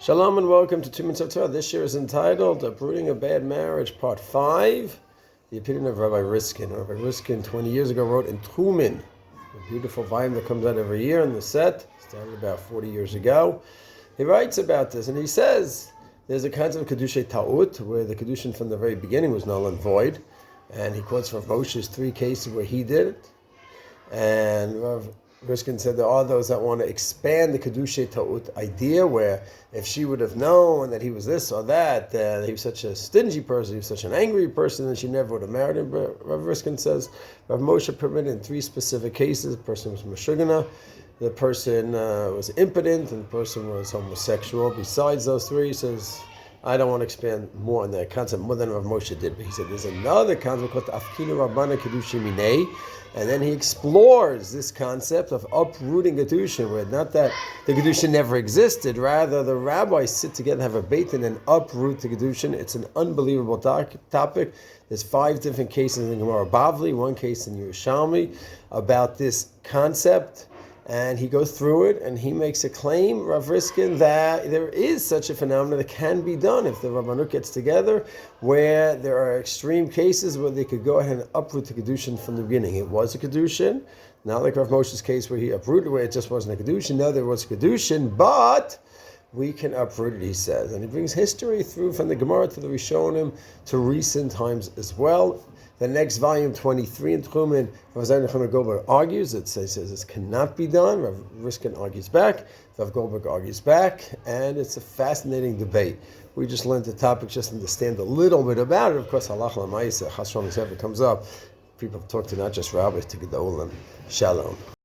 Shalom and welcome to 2 Minutes of Torah. This year is entitled Uprooting a Bad Marriage, Part 5, the opinion of Rabbi Riskin. Rabbi Riskin 20 years ago wrote in Truman, a beautiful volume that comes out every year in the set, started about 40 years ago. He writes about this and he says there's a concept of Kedushay Ta'ut, where the Kedushin from the very beginning was null and void, and he quotes from Moshe's 3 cases where he did it. And Rav Riskin said there are those that want to expand the Kedushay Ta'ut idea, where if she would have known that he was this or that, he was such a stingy person, he was such an angry person, then she never would have married him. But Rav Riskin says Rav Moshe permitted in 3 specific cases. The person was Meshugana, the person was impotent, and the person was homosexual. Besides those 3, he says, I don't want to expand more on that concept, more than Rav Moshe did. But he said there's another concept called Afkinu Rabbana Kedushin Minei, and then he explores this concept of uprooting Kedushin, where not that the Kedushin never existed, rather the rabbis sit together and have a beit and then uproot the Kedushin. It's an unbelievable topic. There's 5 different cases in the Gemara Bavli, 1 case in Yerushalmi about this concept. And he goes through it, and he makes a claim, Rav Riskin, that there is such a phenomenon that can be done if the Rabbanut gets together, where there are extreme cases where they could go ahead and uproot the Kedushin from the beginning. It was a Kedushin, not like Rav Moshe's case where he uprooted, where it just wasn't a Kedushin. No, there was a Kedushin, but we can uproot it, he says. And he brings history through from the Gemara to the Rishonim to recent times as well. The next volume, 23 in Truman, Rav Zayin Goldberg argues, it says this cannot be done. Rav Riskin argues back, Rav Goldberg argues back, and it's a fascinating debate. We just learned the topic, just understand a little bit about it. Of course, halach l'maaseh, chas v'shalom, comes up. People talk to not just rabbis, to gedolim. Shalom.